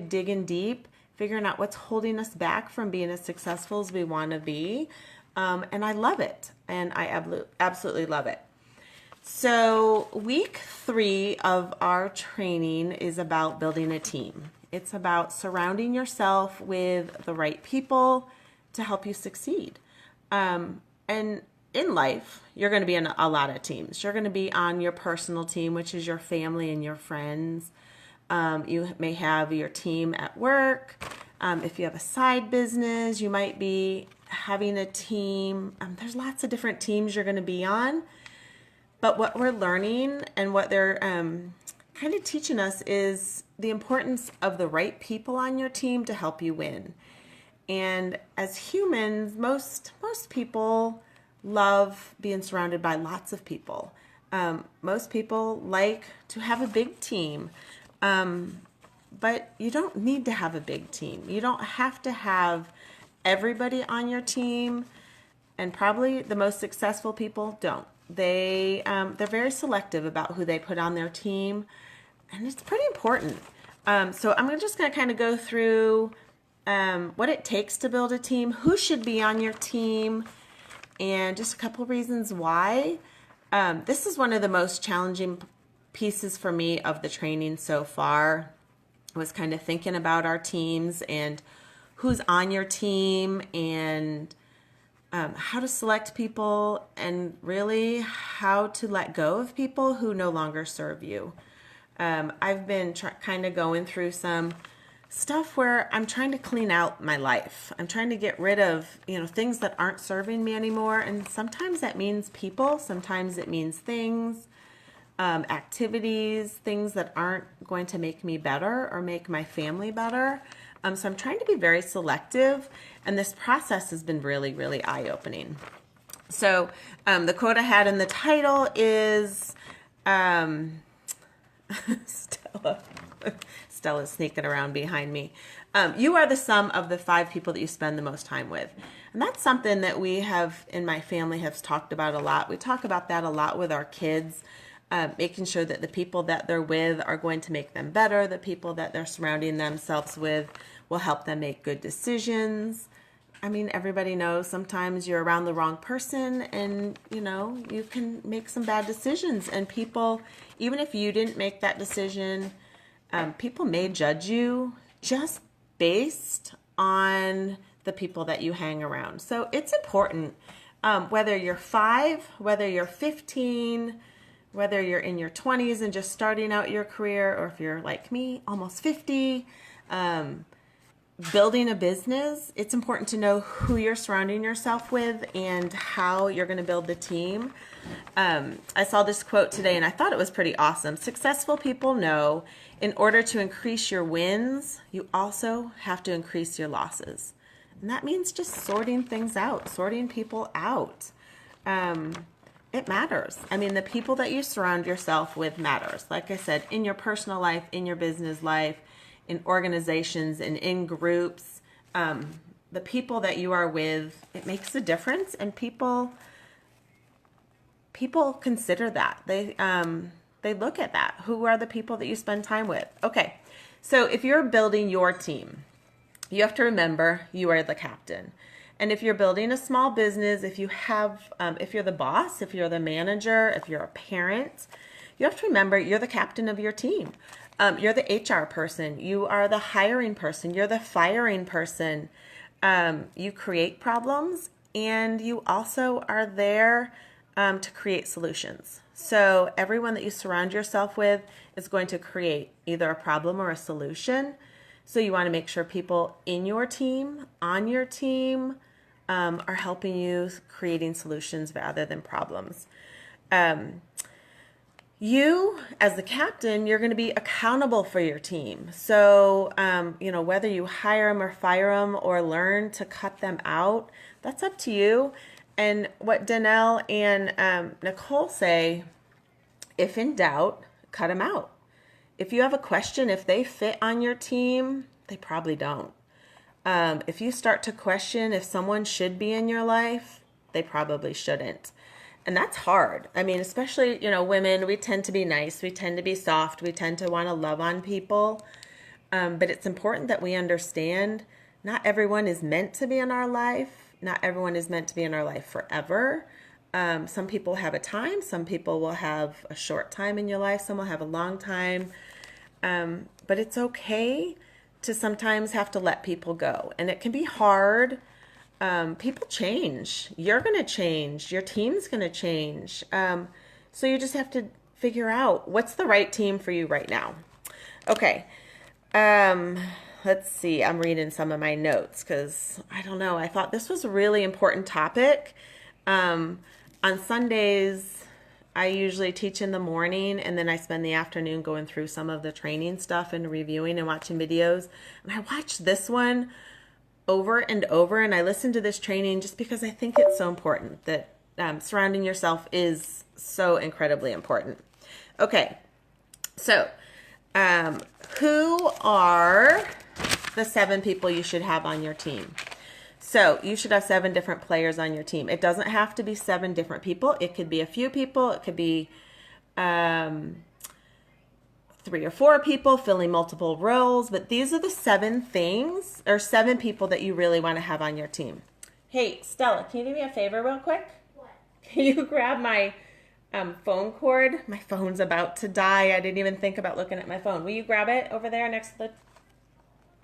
digging deep, figuring out what's holding us back from being as successful as we want to be. And I love it. And I absolutely love it. So, week 3 of our training is about building a team. It's about surrounding yourself with the right people to help you succeed. And in life, you're going to be in a lot of teams. You're going to be on your personal team, which is your family and your friends. You may have your team at work. If you have a side business, you might be having a team. There's lots of different teams you're going to be on. But what we're learning and what they're kind of teaching us is the importance of the right people on your team to help you win. And as humans, most people love being surrounded by lots of people. Most people like to have a big team. But you don't need to have a big team. You don't have to have everybody on your team. And probably the most successful people don't. They're very selective about who they put on their team, and it's pretty important. So I'm just going to kind of go through what it takes to build a team, who should be on your team, and just a couple reasons why. This is one of the most challenging pieces for me of the training so far. Was kind of thinking about our teams and who's on your team and how to select people, and really how to let go of people who no longer serve you. I've been kind of going through some stuff where I'm trying to clean out my life. I'm trying to get rid of, things that aren't serving me anymore. And sometimes that means people, sometimes it means things, activities, things that aren't going to make me better or make my family better. So I'm trying to be very selective, and this process has been really, really eye-opening. So the quote I had in the title is, Stella's sneaking around behind me. You are the sum of the 5 people that you spend the most time with. And that's something that we have, in my family, have talked about a lot. We talk about that a lot with our kids. Making sure that the people that they're with are going to make them better. The people that they're surrounding themselves with will help them make good decisions. I mean, everybody knows sometimes you're around the wrong person and, you can make some bad decisions. And people, even if you didn't make that decision, people may judge you just based on the people that you hang around. So it's important, whether you're 5, whether you're 15, whether you're in your 20s and just starting out your career, or if you're like me, almost 50, building a business, it's important to know who you're surrounding yourself with and how you're going to build the team. I saw this quote today and I thought it was pretty awesome. Successful people know in order to increase your wins, you also have to increase your losses. And that means just sorting things out, sorting people out. It matters. I mean, the people that you surround yourself with matters. Like I said, in your personal life, in your business life, in organizations, and in groups, the people that you are with, it makes a difference. And people consider that. They look at that. Who are the people that you spend time with? Okay, so if you're building your team, you have to remember you are the captain. And if you're building a small business, if you're the boss, if you're the manager, if you're a parent, you have to remember you're the captain of your team. You're the HR person. You are the hiring person. You're the firing person. You create problems, and you also are there to create solutions. So everyone that you surround yourself with is going to create either a problem or a solution. So you want to make sure people in your team, on your team, are helping you creating solutions rather than problems. You, as the captain, you're going to be accountable for your team. So, whether you hire them or fire them or learn to cut them out, that's up to you. And what Danelle and Nicole say, if in doubt, cut them out. If you have a question, if they fit on your team, they probably don't. If you start to question if someone should be in your life, they probably shouldn't. And that's hard. I mean, especially, women, we tend to be nice. We tend to be soft. We tend to want to love on people. But it's important that we understand not everyone is meant to be in our life. Not everyone is meant to be in our life forever. Some people have a time. Some people will have a short time in your life. Some will have a long time. But it's okay to sometimes have to let people go. And it can be hard. People change. You're going to change. Your team's going to change. So you just have to figure out what's the right team for you right now. Okay. Let's see. I'm reading some of my notes because I don't know. I thought this was a really important topic. On Sundays, I usually teach in the morning, and then I spend the afternoon going through some of the training stuff and reviewing and watching videos. And I watched this one over and over, and I listened to this training just because I think it's so important that surrounding yourself is so incredibly important. Okay, so who are the 7 people you should have on your team? So you should have 7 different players on your team. It doesn't have to be 7 different people. It could be a few people. It could be 3 or 4 people filling multiple roles. But these are the 7 things or 7 people that you really want to have on your team. Hey, Stella, can you do me a favor real quick? What? Can you grab my phone cord? My phone's about to die. I didn't even think about looking at my phone. Will you grab it over there next to the...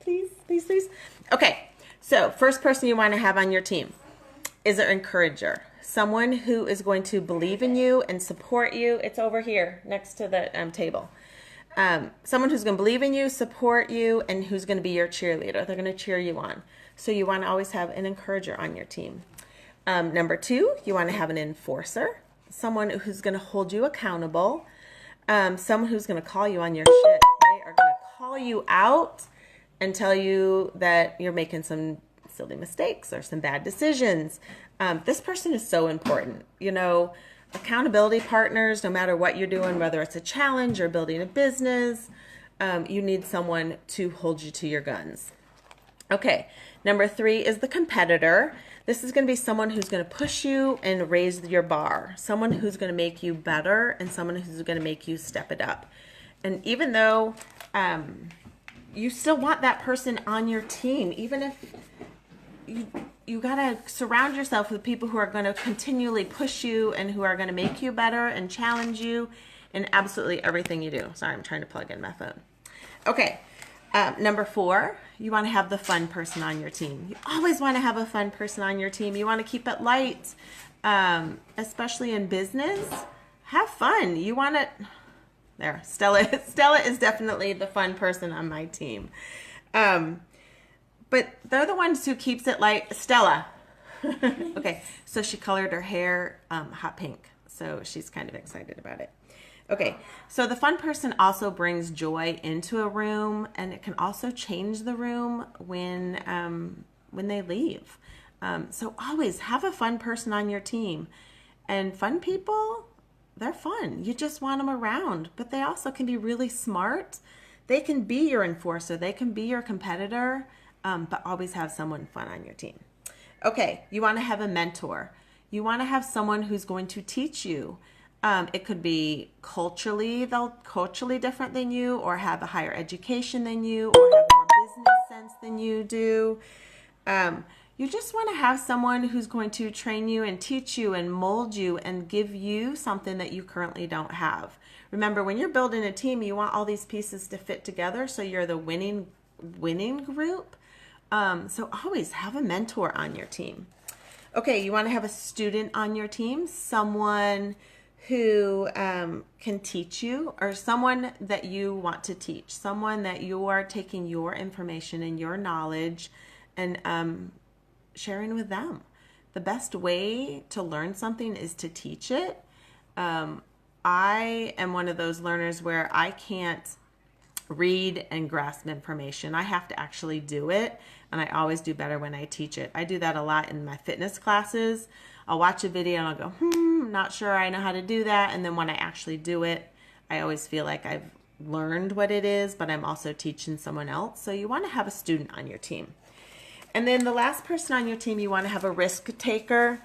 Please, please, please. Okay. So first person you want to have on your team is an encourager. Someone who is going to believe in you and support you. It's over here next to the table. Someone who's going to believe in you, support you, and who's going to be your cheerleader. They're going to cheer you on. So you want to always have an encourager on your team. Number 2, you want to have an enforcer. Someone who's going to hold you accountable. Someone who's going to call you on your shit, right? Or going to call you out and tell you that you're making some silly mistakes or some bad decisions. This person is so important. You know, accountability partners, no matter what you're doing, whether it's a challenge or building a business, you need someone to hold you to your guns. Okay, number 3 is the competitor. This is going to be someone who's going to push you and raise your bar. Someone who's going to make you better and someone who's going to make you step it up. And even though... you still want that person on your team, even if you got to surround yourself with people who are going to continually push you and who are going to make you better and challenge you in absolutely everything you do. Sorry, I'm trying to plug in my phone. Okay, number 4, you want to have the fun person on your team. You always want to have a fun person on your team. You want to keep it light, especially in business. Have fun. You want to... There, Stella is definitely the fun person on my team. But they're the ones who keeps it light. Stella. Okay, so she colored her hair hot pink. So she's kind of excited about it. Okay, so the fun person also brings joy into a room, and it can also change the room when they leave. So always have a fun person on your team. And fun people... they're fun. You just want them around, but they also can be really smart. They can be your enforcer. They can be your competitor, but always have someone fun on your team. Okay, you want to have a mentor. You want to have someone who's going to teach you. It could be culturally different than you, or have a higher education than you, or have more business sense than you do. You just want to have someone who's going to train you and teach you and mold you and give you something that you currently don't have. Remember, when you're building a team, you want all these pieces to fit together so you're the winning group. So always have a mentor on your team. Okay, you want to have a student on your team, someone who can teach you, or someone that you want to teach, someone that you are taking your information and your knowledge and sharing with them. The best way to learn something is to teach it. I am one of those learners where I can't read and grasp information. I have to actually do it, and I always do better when I teach it. I do that a lot in my fitness classes. I'll watch a video and I'll go, not sure I know how to do that. And then when I actually do it, I always feel like I've learned what it is, but I'm also teaching someone else. So you want to have a student on your team. And then the last person on your team, you want to have a risk taker.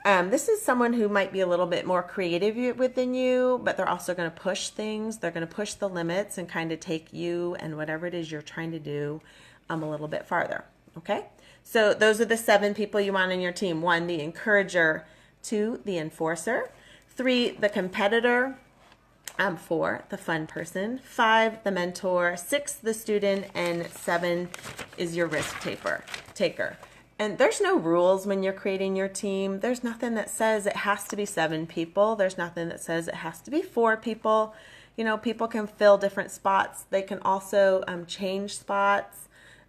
This is someone who might be a little bit more creative within you, but they're also going to push things. They're going to push the limits and kind of take you and whatever it is you're trying to do a little bit farther. Okay? So those are the 7 people you want on your team. 1, the encourager. 2, the enforcer. 3, the competitor. 4, the fun person. 5, the mentor. 6, the student. And 7 is your risk taker. And there's no rules when you're creating your team. There's nothing that says it has to be 7 people. There's nothing that says it has to be 4 people. You know, people can fill different spots. They can also change spots.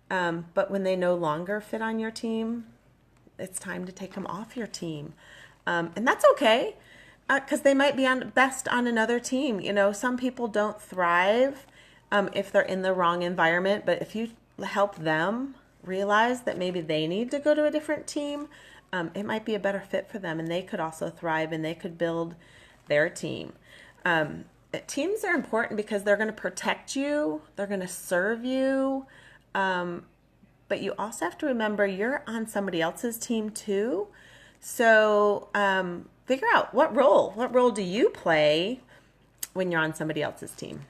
But when they no longer fit on your team, it's time to take them off your team. And that's okay, because they might be best on another team. You know, some people don't thrive if they're in the wrong environment. But if you help them realize that maybe they need to go to a different team, it might be a better fit for them, and they could also thrive and they could build their team. Teams are important because they're going to protect you, they're going to serve you, but you also have to remember you're on somebody else's team too. So figure out what role do you play when you're on somebody else's team.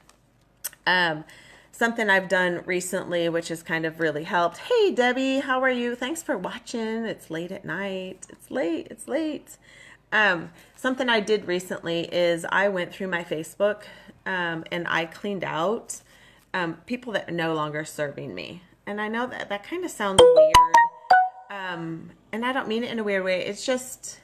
Something I've done recently, which has kind of really helped. Hey, Debbie, how are you? Thanks for watching. It's late at night. It's late. Something I did recently is I went through my Facebook and I cleaned out people that are no longer serving me. And I know that kind of sounds weird. And I don't mean it in a weird way. It's just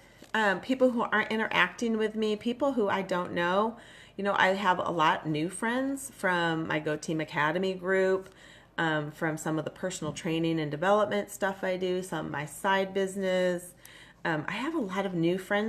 people who aren't interacting with me, people who I don't know. You know, I have a lot new friends from my Go Team Academy group, from some of the personal training and development stuff I do, some of my side business. I have a lot of new friends